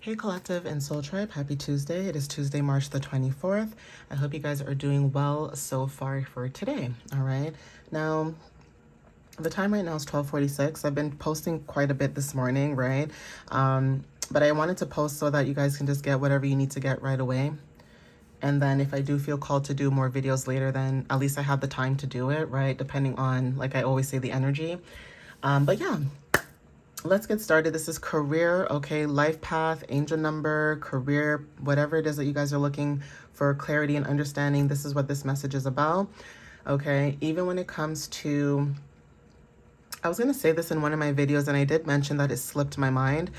Hey Collective and Soul Tribe, happy Tuesday. It is Tuesday, March the 24th. I hope you guys are doing well so far for today, all right? Now, the time right now is 12:46. I've been posting quite a bit this morning, right? But I wanted to post so that you guys can just get whatever you need to get right away. And then if I do feel called to do more videos later, then at least I have the time to do it, right? Depending on, like I always say, the energy. But yeah. Let's get started. This is career, okay, life path, angel number, career, whatever it is that you guys are looking for clarity and understanding. This is what this message is about, okay? Even when it comes to, I was going to say this in one of my videos and I did mention that it slipped my mind,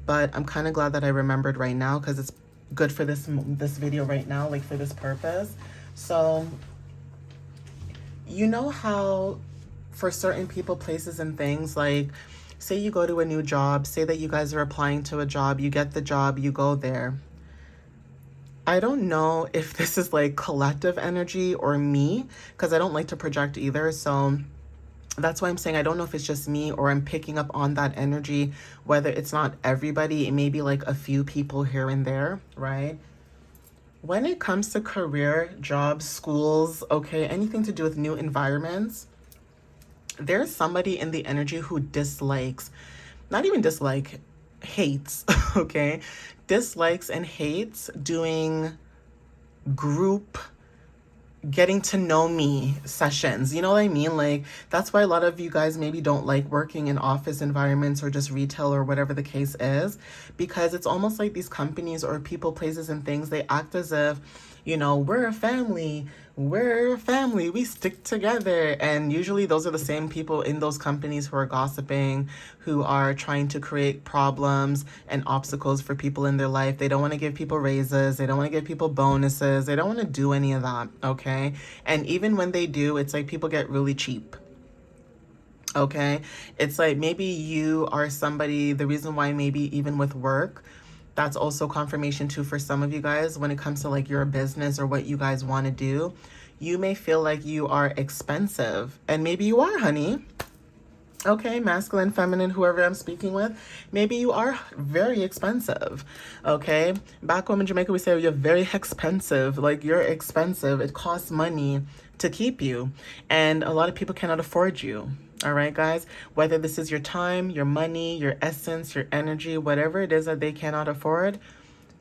but I'm kind of glad that I remembered right now because it's good for this video right now, like for this purpose. So, you know how for certain people, places, and things, like say you go to a new job, say that you guys are applying to a job, you get the job, you go there. I don't know if this is like collective energy or me, because I don't like to project either. So that's why I'm saying I don't know if it's just me or I'm picking up on that energy, whether it's not everybody, it may be like a few people here and there, right? When it comes to career, jobs, schools, okay, anything to do with new environments, there's somebody in the energy who dislikes, not even dislike, hates, okay? Dislikes and hates doing group getting to know me sessions. You know what I mean? Like, that's why a lot of you guys maybe don't like working in office environments or just retail or whatever the case is, because it's almost like these companies or people, places, and things, they act as if, you know, we're a family, we stick together. And usually those are the same people in those companies who are gossiping, who are trying to create problems and obstacles for people in their life. They don't want to give people raises. They don't want to give people bonuses. They don't want to do any of that, okay? And even when they do, it's like people get really cheap. Okay? It's like maybe you are somebody, the reason why maybe even with work, that's also confirmation too for some of you guys when it comes to like your business or what you guys want to do. You may feel like you are expensive, and maybe you are, honey. Okay, masculine, feminine, whoever I'm speaking with, maybe you are very expensive. Okay, back home in Jamaica, we say you're very expensive. Like, you're expensive. It costs money to keep you, and a lot of people cannot afford you. All right, guys, whether this is your time, your money, your essence, your energy, whatever it is that they cannot afford,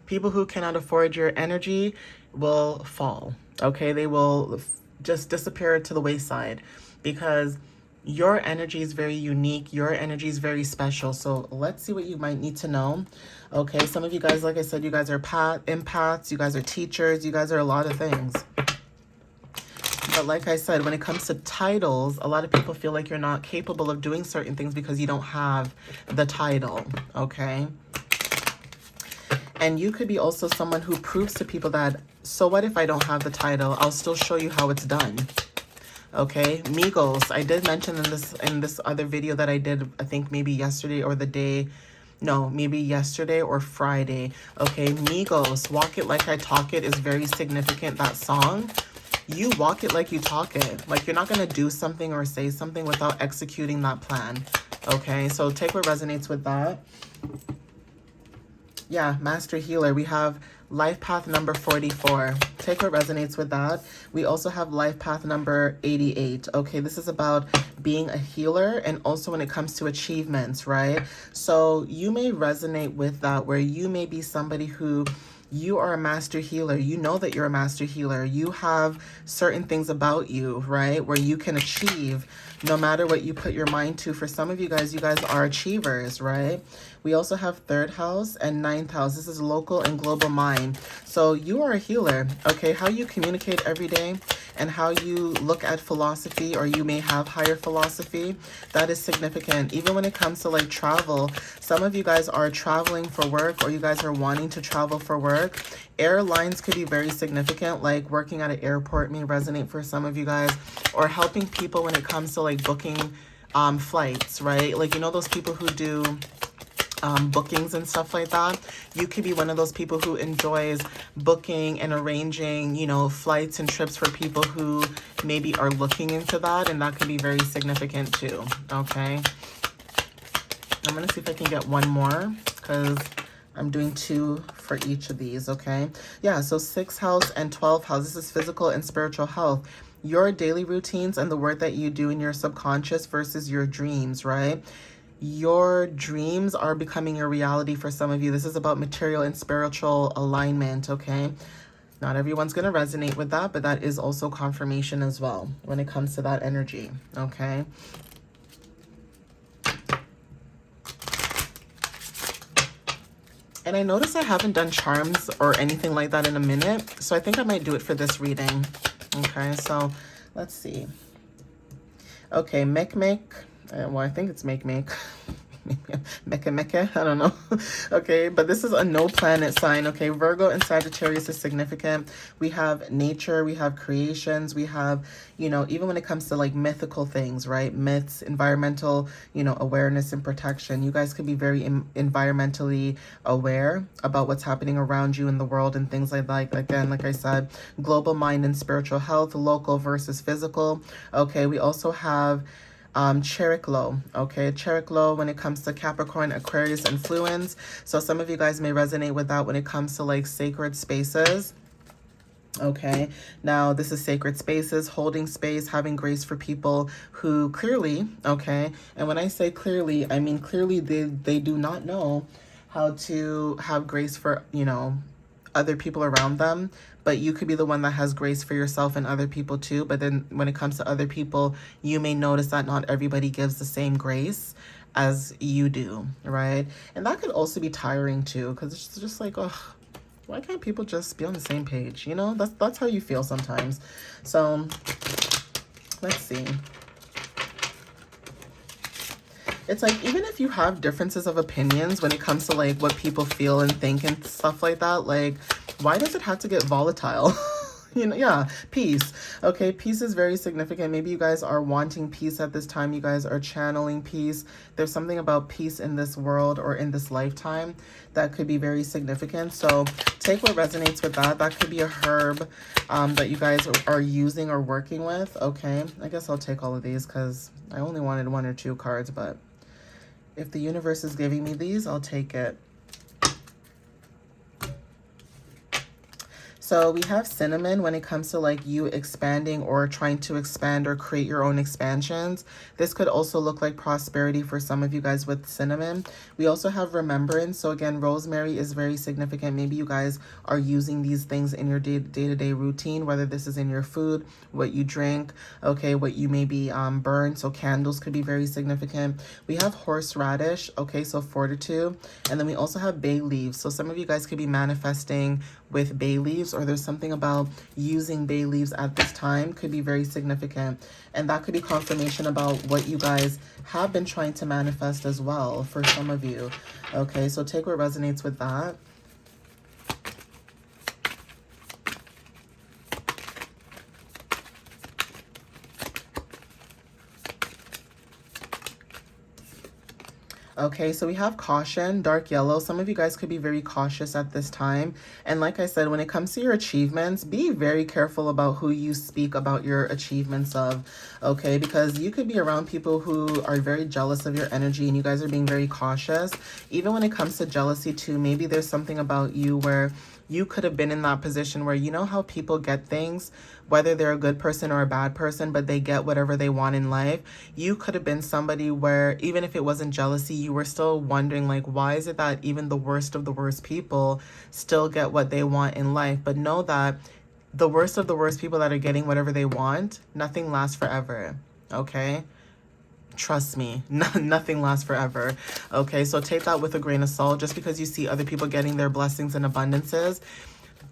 people who cannot afford your energy will fall. Okay, they will just disappear to the wayside, because your energy is very unique. Your energy is very special. So let's see what you might need to know. Okay, some of you guys, like I said, you guys are empaths, you guys are teachers, you guys are a lot of things. But like I said, when it comes to titles, a lot of people feel like you're not capable of doing certain things because you don't have the title, okay? And you could be also someone who proves to people that, so what if I don't have the title? I'll still show you how it's done. Okay, Migos. I did mention in this other video that I did, I think maybe yesterday or maybe yesterday or Friday. Okay, Migos, Walk It Like I Talk It is very significant, that song. You walk it like you talk it. Like, you're not going to do something or say something without executing that plan. Okay, so take what resonates with that. Yeah, Master Healer. We have life path number 44. Take what resonates with that. We also have life path number 88. Okay, this is about being a healer, and also when it comes to achievements, right? So you may resonate with that, where you may be somebody who, you are a master healer. You know that you're a master healer. You have certain things about you, right, where you can achieve no matter what you put your mind to. For some of you guys are achievers, right? We also have third house and ninth house. This is local and global mind. So you are a healer, okay? How you communicate every day and how you look at philosophy, or you may have higher philosophy, that is significant. Even when it comes to like travel, some of you guys are traveling for work, or you guys are wanting to travel for work. Airlines could be very significant, like working at an airport may resonate for some of you guys, or helping people when it comes to like booking flights, right? Like, you know, those people who do bookings and stuff like that. You could be one of those people who enjoys booking and arranging, you know, flights and trips for people who maybe are looking into that, and that could be very significant too, okay? I'm going to see if I can get one more, because I'm doing 2 for each of these, okay? Yeah, so 6th house and 12th house. This is physical and spiritual health. Your daily routines and the work that you do in your subconscious versus your dreams, right? Your dreams are becoming your reality for some of you. This is about material and spiritual alignment, okay? Not everyone's going to resonate with that, but that is also confirmation as well when it comes to that energy, okay? And I noticed I haven't done charms or anything like that in a minute, so I think I might do it for this reading. Okay, so let's see. Okay, make. Well, I think it's make. Mecca, I don't know. Okay, but this is a no planet sign. Okay, Virgo and Sagittarius is significant. We have nature, we have creations, we have, you know, even when it comes to like mythical things, right? Myths, environmental, you know, awareness and protection. You guys could be very environmentally aware about what's happening around you in the world and things like that. Again, like I said, global mind and spiritual health, local versus physical. Okay, we also have Cheriklo, okay? Cheriklo when it comes to Capricorn, Aquarius, and Fluens. So some of you guys may resonate with that when it comes to like sacred spaces. Okay, now this is sacred spaces, holding space, having grace for people who clearly, okay, and when I say clearly, I mean clearly they do not know how to have grace for, you know, other people around them, but you could be the one that has grace for yourself and other people too. But then when it comes to other people, you may notice that not everybody gives the same grace as you do, right? And that could also be tiring too, because it's just like, oh, why can't people just be on the same page? You know, that's how you feel sometimes. So let's see. It's like, even if you have differences of opinions when it comes to like what people feel and think and stuff like that, like, why does it have to get volatile? You know, yeah, peace. Okay, peace is very significant. Maybe you guys are wanting peace at this time. You guys are channeling peace. There's something about peace in this world or in this lifetime that could be very significant. So take what resonates with that. That could be a herb that you guys are using or working with. Okay, I guess I'll take all of these because I only wanted 1 or 2 cards, but if the universe is giving me these, I'll take it. So we have cinnamon when it comes to like you expanding or trying to expand or create your own expansions. This could also look like prosperity for some of you guys with cinnamon. We also have remembrance. So again, rosemary is very significant. Maybe you guys are using these things in your day-to-day routine, whether this is in your food, what you drink, okay, what you maybe burn. So candles could be very significant. We have horseradish, okay, so fortitude. And then we also have bay leaves. So some of you guys could be manifesting with bay leaves, or there's something about using bay leaves at this time could be very significant, and that could be confirmation about what you guys have been trying to manifest as well for some of you. Okay, so take what resonates with that. Okay, so we have caution, dark yellow. Some of you guys could be very cautious at this time. And like I said, when it comes to your achievements, be very careful about who you speak about your achievements of, okay? Because you could be around people who are very jealous of your energy and you guys are being very cautious. Even when it comes to jealousy too, maybe there's something about you where you could have been in that position where, you know how people get things, whether they're a good person or a bad person, but they get whatever they want in life. You could have been somebody where even if it wasn't jealousy, you were still wondering like, why is it that even the worst of the worst people still get what they want in life? But know that the worst of the worst people that are getting whatever they want, nothing lasts forever, okay? Trust me, nothing lasts forever. Okay, so take that with a grain of salt. Just because you see other people getting their blessings and abundances,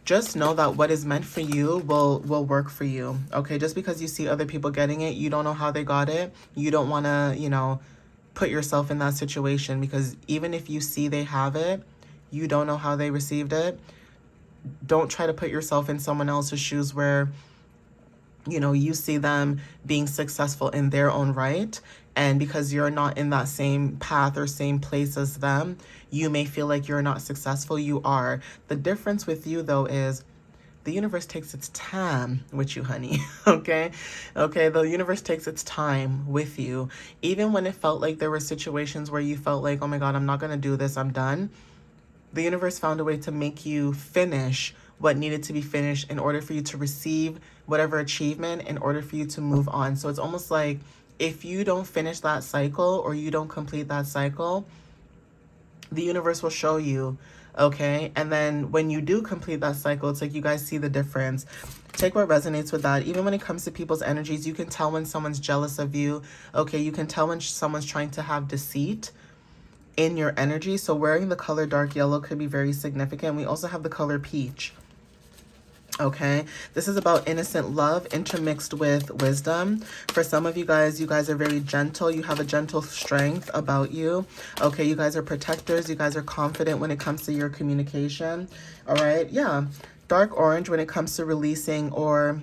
just know that what is meant for you will work for you. Okay, just because you see other people getting it, you don't know how they got it. You don't want to, you know, put yourself in that situation, because even if you see they have it, you don't know how they received it. Don't try to put yourself in someone else's shoes where, you know, you see them being successful in their own right, and because you're not in that same path or same place as them, you may feel like you're not successful. You are. The difference with you though is the universe takes its time with you, honey. Okay, the universe takes its time with you. Even when it felt like there were situations where you felt like, oh my god, I'm not gonna do this, I'm done. the universe found a way to make you finish what needed to be finished in order for you to receive whatever achievement, in order for you to move on. So it's almost like if you don't finish that cycle or you don't complete that cycle, the universe will show you, okay? And then when you do complete that cycle, it's like you guys see the difference. Take what resonates with that. Even when it comes to people's energies, you can tell when someone's jealous of you, okay? You can tell when someone's trying to have deceit in your energy. So wearing the color dark yellow could be very significant. We also have the color peach. Okay, this is about innocent love intermixed with wisdom. For some of you guys are very gentle. You have a gentle strength about you. Okay, you guys are protectors. You guys are confident when it comes to your communication. All right, yeah. Dark orange when it comes to releasing or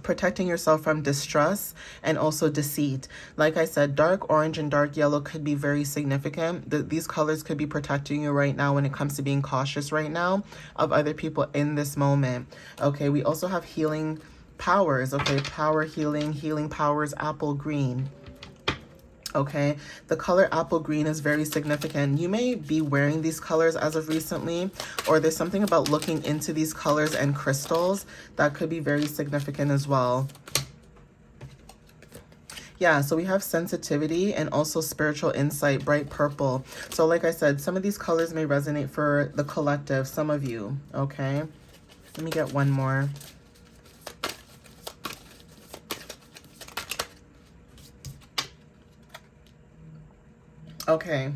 protecting yourself from distrust and also deceit. Like I said, dark orange and dark yellow could be very significant. These colors could be protecting you right now when it comes to being cautious right now of other people in this moment. Okay, we also have healing powers. Okay, power healing, healing powers, apple green. Okay, the color apple green is very significant. You may be wearing these colors as of recently, or there's something about looking into these colors and crystals that could be very significant as well. Yeah, so we have sensitivity and also spiritual insight, bright purple. So like I said, some of these colors may resonate for the collective, some of you, okay? Let me get one more. Okay,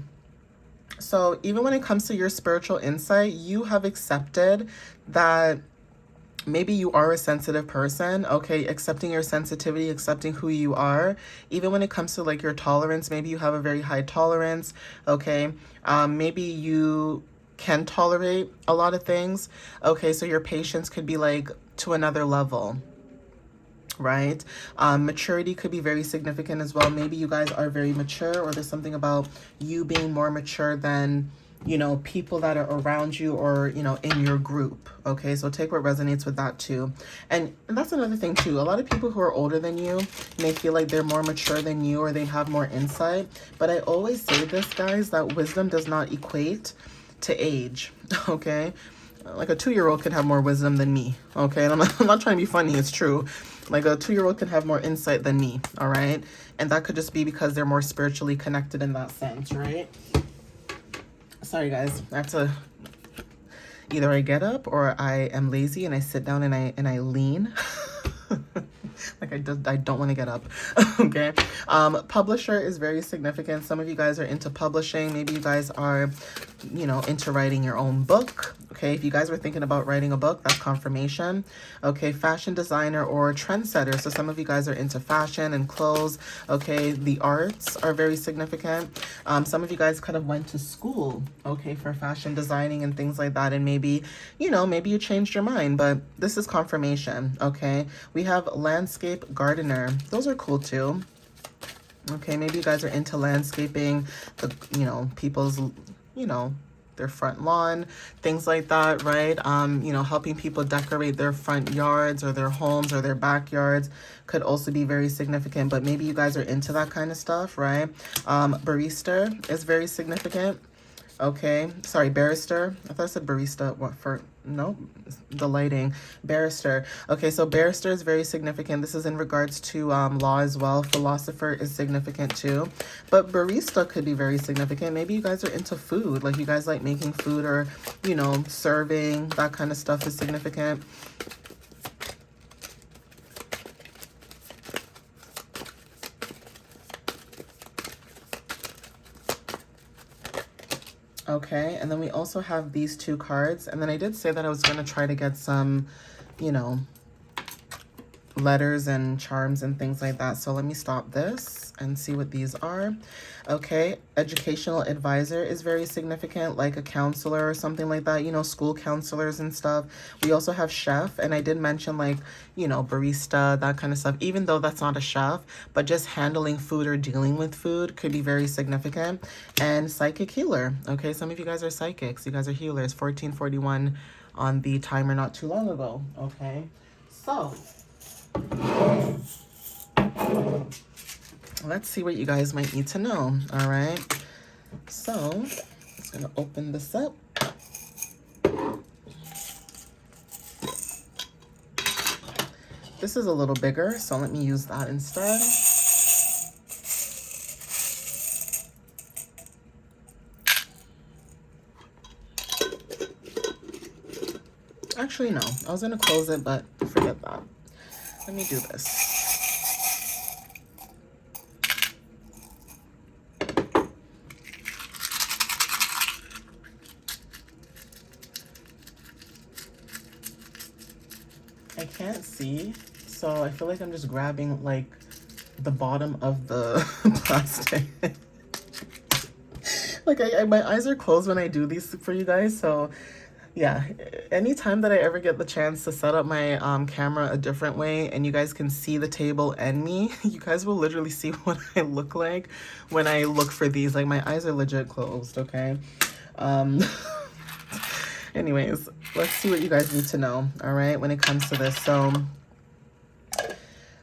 so even when it comes to your spiritual insight, you have accepted that maybe you are a sensitive person, okay? Accepting your sensitivity, accepting who you are. Even when it comes to like your tolerance, maybe you have a very high tolerance, okay? Maybe you can tolerate a lot of things, okay? So your patience could be like to another level, right? Maturity could be very significant as well. Maybe you guys are very mature, or there's something about you being more mature than, you know, people that are around you or, you know, in your group. Okay, so take what resonates with that too. And that's another thing too. A lot of people who are older than you may feel like they're more mature than you or they have more insight. But I always say this, guys, that wisdom does not equate to age, okay? Like a 2-year-old can have more wisdom than me, okay? And I'm not trying to be funny, it's true. Like a 2-year-old can have more insight than me, all right? And that could just be because they're more spiritually connected in that sense, right? Sorry, guys. I have to... Either I get up or I am lazy and I sit down and I lean. Like I don't want to get up. Okay. Publisher is very significant. Some of you guys are into publishing. Maybe you guys are, you know, into writing your own book. Okay, if you guys were thinking about writing a book, that's confirmation. Okay, fashion designer or trendsetter. So some of you guys are into fashion and clothes. Okay, the arts are very significant. Some of you guys kind of went to school, okay, for fashion designing and things like that. And maybe, you know, maybe you changed your mind, but this is confirmation, okay? We have landscape gardener. Those are cool too. Okay, maybe you guys are into landscaping, you know, people's, you know, their front lawn, things like that, right? You know, helping people decorate their front yards or their homes or their backyards could also be very significant, but maybe you guys are into that kind of stuff, right? Barista is very significant. Okay, sorry, barrister. I thought I said barista. What for? No, the lighting. Barrister. Okay, so barrister is very significant. This is in regards to law as well. Philosopher is significant too. But barista could be very significant. Maybe you guys are into food. Like you guys like making food or, you know, serving. That kind of stuff is significant. Okay, and then we also have these two cards. And then I did say that I was going to try to get some, you know, letters and charms and things like that. So let me stop this and see what these are. Okay, educational advisor is very significant, like a counselor or something like that, you know, school counselors and stuff. We also have chef, and I did mention like, you know, barista, that kind of stuff, even though that's not a chef, but just handling food or dealing with food could be very significant. And psychic healer. Okay, some of you guys are psychics, you guys are healers. 1441 on the timer not too long ago. Okay, so let's see what you guys might need to know. All right, so I'm just gonna open this up. This is a little bigger, so let me use that instead. Actually, no. I was gonna close it, but forget that. Let me do this. I can't see, so I feel like I'm just grabbing like the bottom of the plastic. Like my eyes are closed when I do these for you guys, so yeah, anytime that I ever get the chance to set up my camera a different way and you guys can see the table and me, you guys will literally see what I look like when I look for these. Like my eyes are legit closed, okay? Anyways, let's see what you guys need to know, all right, when it comes to this. So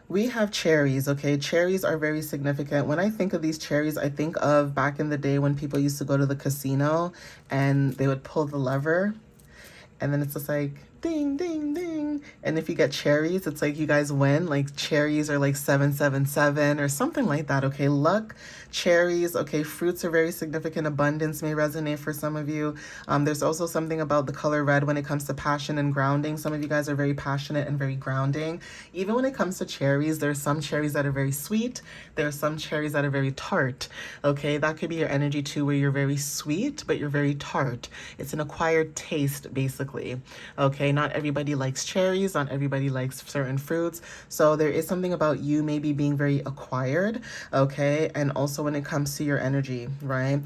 we have cherries, okay? Cherries are very significant. When I think of these cherries, I think of back in the day when people used to go to the casino and they would pull the lever and then it's just like ding, ding, ding. And if you get cherries, it's like you guys win. Like cherries are like 777 or something like that, okay? Luck, cherries, okay? Fruits are very significant. Abundance may resonate for some of you. There's also something about the color red when it comes to passion and grounding. Some of you guys are very passionate and very grounding. Even when it comes to cherries, there's some cherries that are very sweet. There are some cherries that are very tart, okay? That could be your energy too, where you're very sweet, but you're very tart. It's an acquired taste, basically, okay? Not everybody likes cherries, not everybody likes certain fruits. So there is something about you maybe being very acquired, okay? And also when it comes to your energy, right?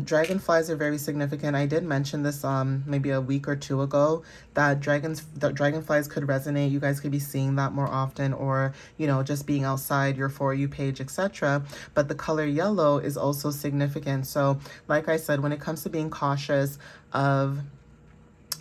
Dragonflies are very significant. I did mention this maybe a week or two ago that dragonflies could resonate. You guys could be seeing that more often, or, you know, just being outside your For You page, etc. But the color yellow is also significant. So like I said, when it comes to being cautious of,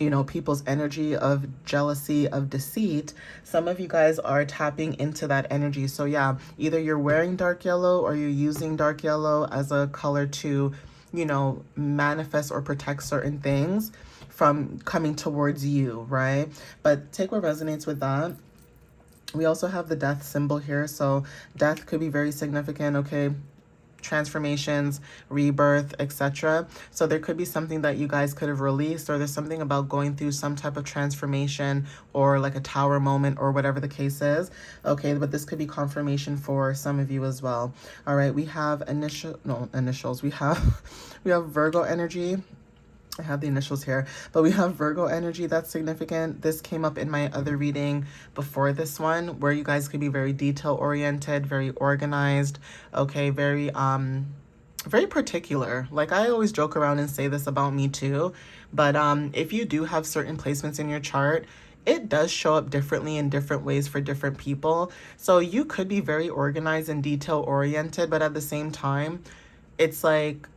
you know, people's energy of jealousy, of deceit, some of you guys are tapping into that energy. So yeah, either you're wearing dark yellow or you're using dark yellow as a color to, you know, manifest or protect certain things from coming towards you, right? But take what resonates with that. We also have the death symbol here. So death could be very significant, okay? Transformations, rebirth, etc. So there could be something that you guys could have released, or there's something about going through some type of transformation or like a tower moment or whatever the case is, okay? But this could be confirmation for some of you as well. All right, we have initials. We have Virgo energy. I have the initials here, but we have Virgo energy. That's significant. This came up in my other reading before this one, where you guys could be very detail oriented, very organized, okay, very particular. Like I always joke around and say this about me too, but if you do have certain placements in your chart, it does show up differently in different ways for different people. So you could be very organized and detail oriented, but at the same time, it's like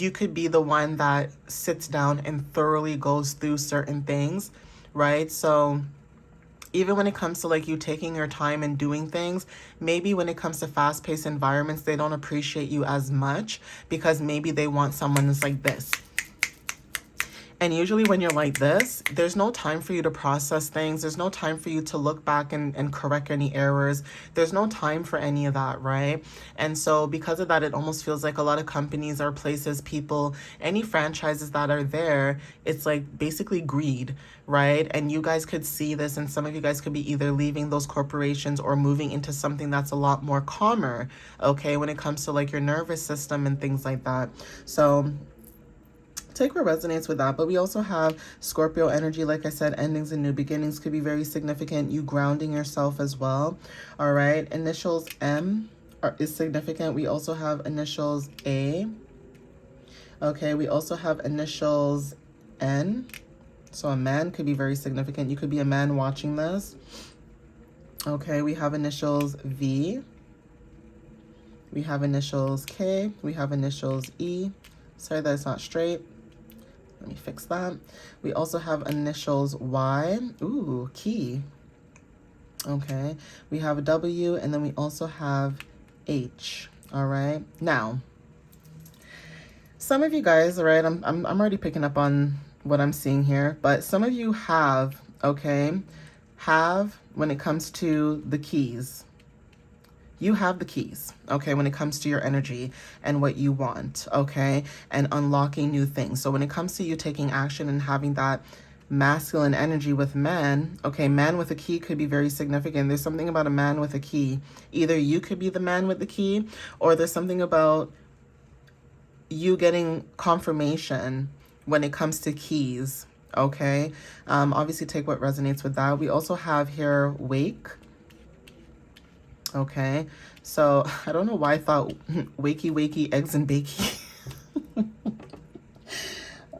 you could be the one that sits down and thoroughly goes through certain things, right? So even when it comes to like you taking your time and doing things, maybe when it comes to fast-paced environments, they don't appreciate you as much because maybe they want someone that's like this. And usually when you're like this, there's no time for you to process things. There's no time for you to look back and correct any errors. There's no time for any of that, right? And so because of that, it almost feels like a lot of companies or places, people, any franchises that are there, it's like basically greed, right? And you guys could see this, and some of you guys could be either leaving those corporations or moving into something that's a lot more calmer, okay, when it comes to like your nervous system and things like that. So take what resonates with that. But we also have Scorpio energy. Like I said, endings and new beginnings could be very significant. You grounding yourself as well. All right. Initials M is significant. We also have initials A. Okay. We also have initials N. So a man could be very significant. You could be a man watching this. Okay. We have initials V. We have initials K. We have initials E. Sorry, that's not straight. Let me fix that. We also have initials Y. Ooh, key. Okay. We have a W, and then we also have H. All right. Now, some of you guys, all right, I'm already picking up on what I'm seeing here, but some of you have, okay, have when it comes to the keys. You have the keys, okay, when it comes to your energy and what you want, okay, and unlocking new things. So when it comes to you taking action and having that masculine energy with men, okay, man with a key could be very significant. There's something about a man with a key. Either you could be the man with the key, or there's something about you getting confirmation when it comes to keys, okay? Obviously take what resonates with that. We also have here wake. Okay, so I don't know why I thought wakey, wakey, eggs and bakey.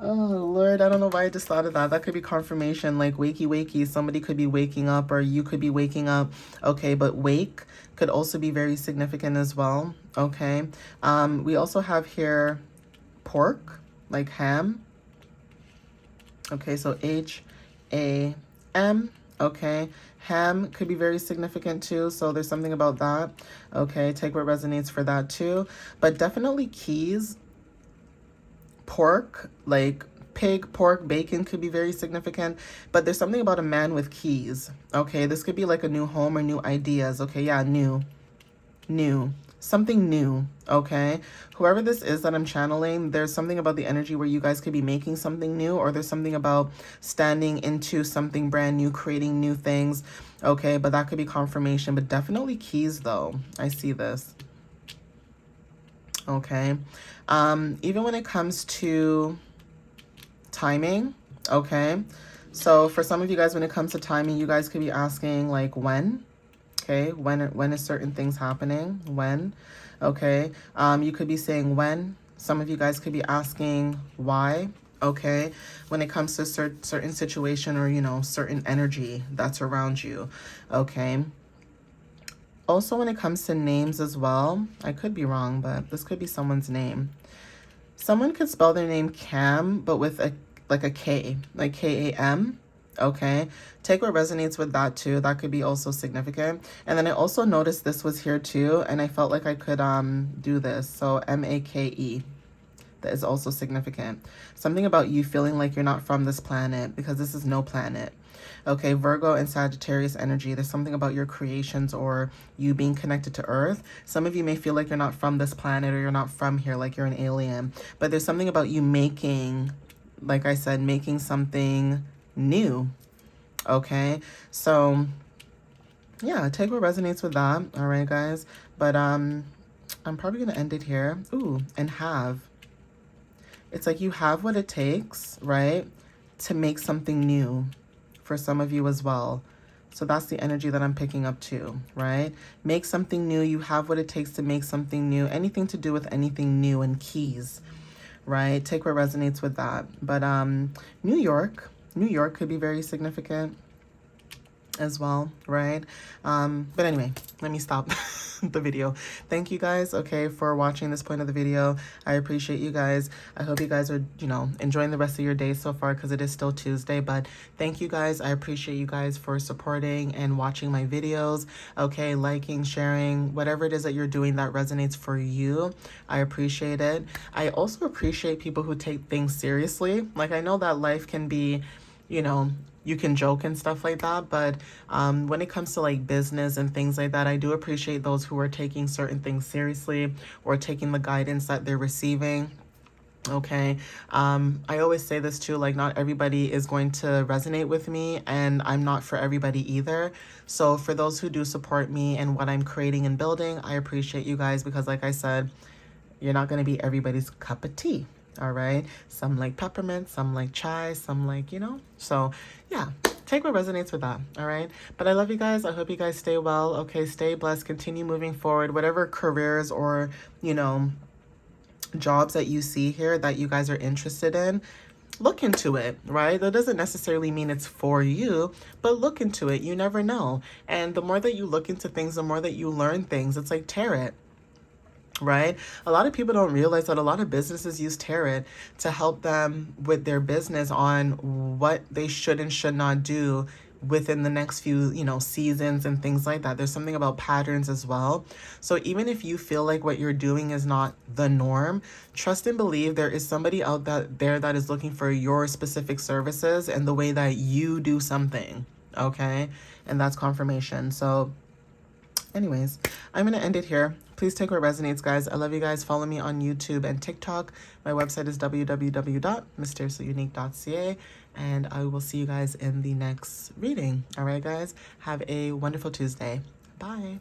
Oh, Lord, I don't know why I just thought of that. That could be confirmation, like wakey, wakey. Somebody could be waking up or you could be waking up. Okay, but wake could also be very significant as well. Okay, we also have here pork, like ham. Okay, so H-A-M. Okay, ham could be very significant too, so there's something about that. Okay, take what resonates for that too. But definitely keys, pork, like pig, pork, bacon could be very significant. But there's something about a man with keys. Okay, this could be like a new home or new ideas. Okay, yeah, new, something new. Okay, whoever this is that I'm channeling, there's something about the energy where you guys could be making something new, or there's something about standing into something brand new, creating new things. Okay, but that could be confirmation. But definitely keys though, I see this. Okay, even when it comes to timing, okay, so for some of you guys, when it comes to timing, you guys could be asking like when. Okay, when is certain things happening? When? Okay, you could be saying when. Some of you guys could be asking why. Okay, when it comes to certain situation or, you know, certain energy that's around you. Okay. Also, when it comes to names as well, I could be wrong, but this could be someone's name. Someone could spell their name Cam, but with a K, like K-A-M. Okay, take what resonates with that too. That could be also significant. And then I also noticed this was here too, and I felt like I could do this. So M-A-K-E, that is also significant. Something about you feeling like you're not from this planet, because this is no planet. Okay, Virgo and Sagittarius energy. There's something about your creations or you being connected to Earth. Some of you may feel like you're not from this planet or you're not from here, like you're an alien. But there's something about you making, like I said, making something new. Okay, so yeah, take what resonates with that. All right, guys, but I'm probably gonna end it here. Ooh, and have, it's like you have what it takes, right, to make something new for some of you as well. So that's the energy that I'm picking up too, right? Make something new. You have what it takes to make something new. Anything to do with anything new and keys, right? Take what resonates with that. But New York could be very significant as well, right? But anyway, let me stop the video. Thank you guys, okay, for watching this point of the video. I appreciate you guys. I hope you guys are, you know, enjoying the rest of your day so far, because it is still Tuesday. But thank you guys. I appreciate you guys for supporting and watching my videos, okay, liking, sharing, whatever it is that you're doing that resonates for you. I appreciate it. I also appreciate people who take things seriously. Like, I know that life can be, you know, you can joke and stuff like that, but when it comes to like business and things like that, I do appreciate those who are taking certain things seriously or taking the guidance that they're receiving. Okay, I always say this too, like not everybody is going to resonate with me, and I'm not for everybody either. So for those who do support me and what I'm creating and building, I appreciate you guys, because like I said, you're not going to be everybody's cup of tea. All right, some like peppermint, some like chai, some like, you know, so yeah, take what resonates with that. All right, but I love you guys. I hope you guys stay well. Okay, stay blessed, continue moving forward, whatever careers or, you know, jobs that you see here that you guys are interested in. Look into it, right? That doesn't necessarily mean it's for you, but look into it. You never know. And the more that you look into things, the more that you learn things. It's like tarot, right? A lot of people don't realize that a lot of businesses use tarot to help them with their business on what they should and should not do within the next few, you know, seasons and things like that. There's something about patterns as well. So even if you feel like what you're doing is not the norm, trust and believe there is somebody out there that is looking for your specific services and the way that you do something. okay? And that's confirmation. So anyways, I'm going to end it here. Please take what resonates, guys. I love you guys. Follow me on YouTube and TikTok. My website is www.mysteriouslyunique.ca, and I will see you guys in the next reading. All right, guys? Have a wonderful Tuesday. Bye.